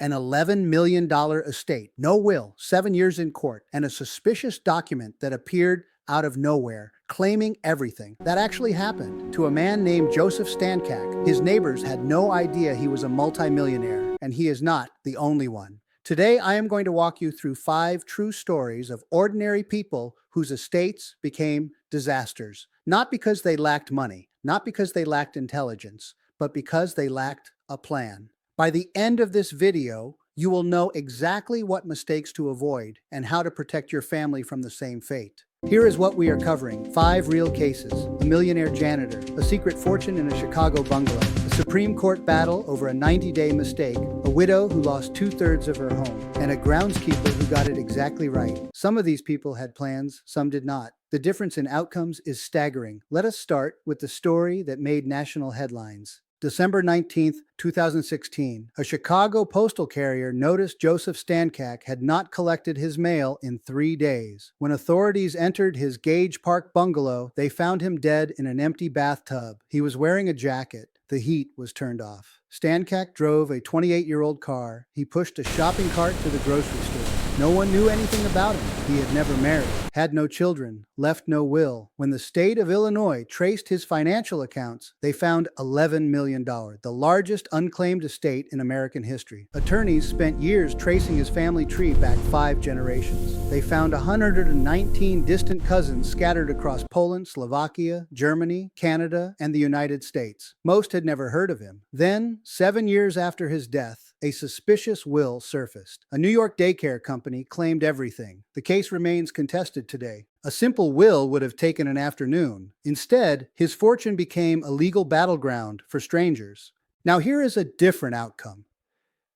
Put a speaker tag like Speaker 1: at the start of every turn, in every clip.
Speaker 1: An $11 million estate, no will, 7 years in court, and a suspicious document that appeared out of nowhere, claiming everything. That actually happened to a man named Joseph Stanka. His neighbors had no idea he was a multimillionaire, and he is not the only one. Today, I am going to walk you through 5 true stories of ordinary people whose estates became disasters, not because they lacked money, not because they lacked intelligence, but because they lacked a plan. By the end of this video, you will know exactly what mistakes to avoid and how to protect your family from the same fate. Here is what we are covering: 5 real cases, a millionaire janitor, a secret fortune in a Chicago bungalow, a Supreme Court battle over a 90-day mistake, a widow who lost 2/3 of her home, and a groundskeeper who got it exactly right. Some of these people had plans, some did not. The difference in outcomes is staggering. Let us start with the story that made national headlines. December 19th, 2016, a Chicago postal carrier noticed Joseph Stanka had not collected his mail in 3 days. When authorities entered his Gage Park bungalow, they found him dead in an empty bathtub. He was wearing a jacket. The heat was turned off. Stanka drove a 28-year-old car. He pushed a shopping cart to the grocery store. No one knew anything about him. He had never married, had no children, left no will. When the state of Illinois traced his financial accounts, they found $11 million, the largest unclaimed estate in American history. Attorneys spent years tracing his family tree back 5 generations. They found 119 distant cousins scattered across Poland, Slovakia, Germany, Canada, and the United States. Most had never heard of him. Then, 7 years after his death, a suspicious will surfaced. A New York daycare company claimed everything. The case remains contested today. A simple will would have taken an afternoon. Instead, his fortune became a legal battleground for strangers. Now here is a different outcome.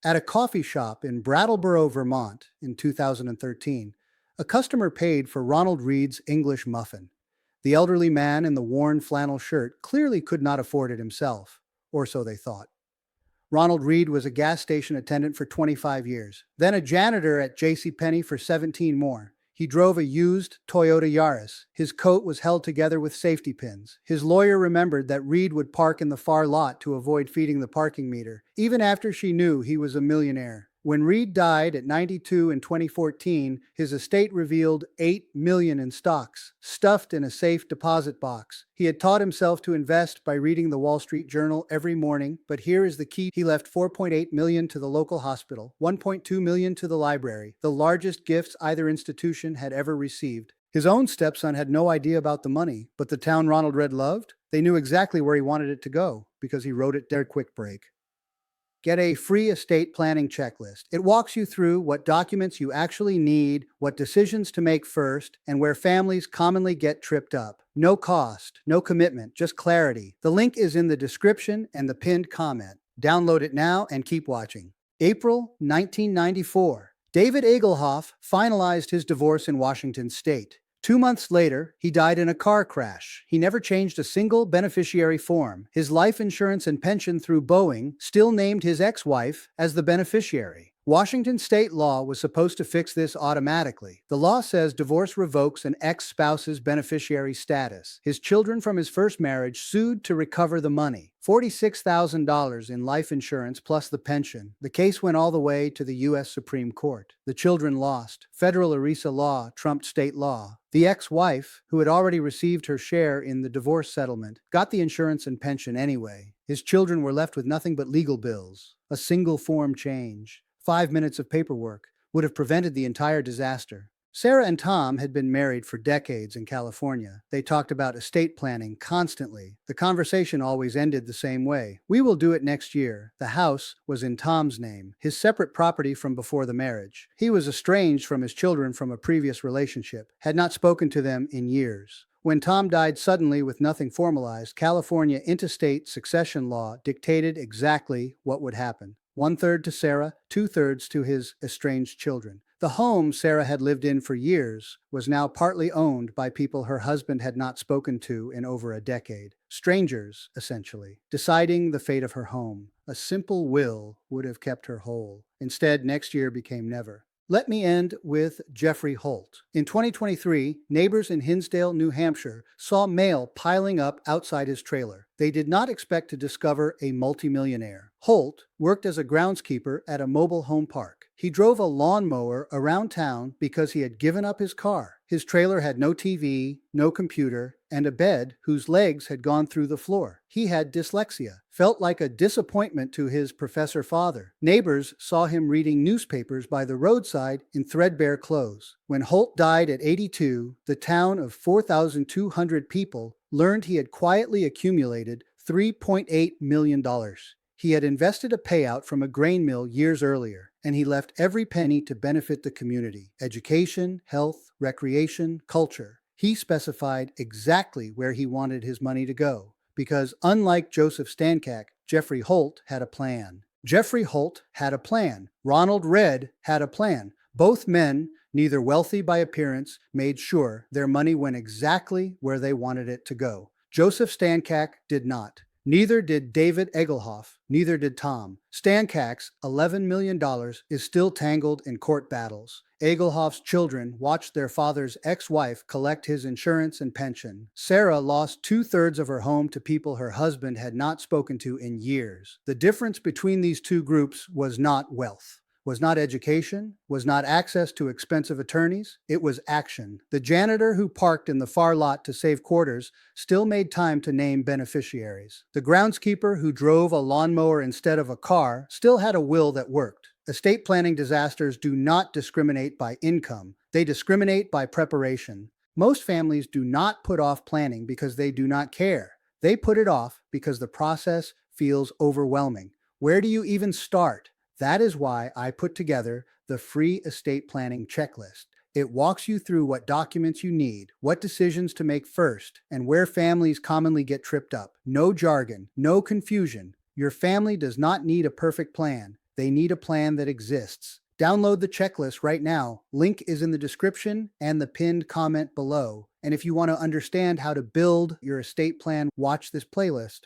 Speaker 1: At a coffee shop in Brattleboro, Vermont in 2013, a customer paid for Ronald Reed's English muffin. The elderly man in the worn flannel shirt clearly could not afford it himself, or so they thought. Ronald Reed was a gas station attendant for 25 years, then a janitor at JCPenney for 17 more. He drove a used Toyota Yaris. His coat was held together with safety pins. His lawyer remembered that Reed would park in the far lot to avoid feeding the parking meter, even after she knew he was a millionaire. When Reed died at 92 in 2014, his estate revealed $8 million in stocks, stuffed in a safe deposit box. He had taught himself to invest by reading the Wall Street Journal every morning, but here is the key. He left $4.8 million to the local hospital, $1.2 million to the library, the largest gifts either institution had ever received. His own stepson had no idea about the money, but the town Ronald Reed loved, they knew exactly where he wanted it to go, because he wrote it there. Quick break. Get a free estate planning checklist. It walks you through what documents you actually need, what decisions to make first, and where families commonly get tripped up. No cost, no commitment, just clarity. The link is in the description and the pinned comment. Download it now and keep watching. April 1994. David Aloff finalized his divorce in Washington state. 2 months later, he died in a car crash. He never changed a single beneficiary form. His life insurance and pension through Boeing still named his ex-wife as the beneficiary. Washington state law was supposed to fix this automatically. The law says divorce revokes an ex-spouse's beneficiary status. His children from his first marriage sued to recover the money, $46,000 in life insurance plus the pension. The case went all the way to the U.S. Supreme Court. The children lost. Federal ERISA law trumped state law. The ex-wife, who had already received her share in the divorce settlement, got the insurance and pension anyway. His children were left with nothing but legal bills. A single form change, 5 minutes of paperwork, would have prevented the entire disaster. Sarah and Tom had been married for decades in California. They talked about estate planning constantly. The conversation always ended the same way. "We will do it next year." The house was in Tom's name, his separate property from before the marriage. He was estranged from his children from a previous relationship, had not spoken to them in years. When Tom died suddenly with nothing formalized, California intestate succession law dictated exactly what would happen. 1/3 to Sarah, 2/3 to his estranged children. The home Sarah had lived in for years was now partly owned by people her husband had not spoken to in over a decade. Strangers, essentially, deciding the fate of her home. A simple will would have kept her whole. Instead, next year became never. Let me end with Jeffrey Holt. In 2023, neighbors in Hinsdale, New Hampshire, saw mail piling up outside his trailer. They did not expect to discover a multimillionaire. Holt worked as a groundskeeper at a mobile home park. He drove a lawnmower around town because he had given up his car. His trailer had no TV, no computer, and a bed whose legs had gone through the floor. He had dyslexia, felt like a disappointment to his professor father. Neighbors saw him reading newspapers by the roadside in threadbare clothes. When Holt died at 82, the town of 4,200 people learned he had quietly accumulated $3.8 million. He had invested a payout from a grain mill years earlier, and he left every penny to benefit the community: education, health, recreation, culture. He specified exactly where he wanted his money to go, because unlike Joseph Stanka, Jeffrey Holt had a plan. Jeffrey Holt had a plan. Ronald Reed had a plan. Both men, neither wealthy by appearance, made sure their money went exactly where they wanted it to go. Joseph Stanka did not. Neither did David Aloff, neither did Tom. Stanka's $11 million is still tangled in court battles. Aloff's children watched their father's ex-wife collect his insurance and pension. Sarah lost 2/3 of her home to people her husband had not spoken to in years. The difference between these two groups was not wealth, was not education, was not access to expensive attorneys. It was action. The janitor who parked in the far lot to save quarters still made time to name beneficiaries. The groundskeeper who drove a lawnmower instead of a car still had a will that worked. Estate planning disasters do not discriminate by income. They discriminate by preparation. Most families do not put off planning because they do not care. They put it off because the process feels overwhelming. Where do you even start? That is why I put together the free estate planning checklist. It walks you through what documents you need, what decisions to make first, and where families commonly get tripped up. No jargon, no confusion. Your family does not need a perfect plan. They need a plan that exists. Download the checklist right now. Link is in the description and the pinned comment below. And if you want to understand how to build your estate plan, watch this playlist.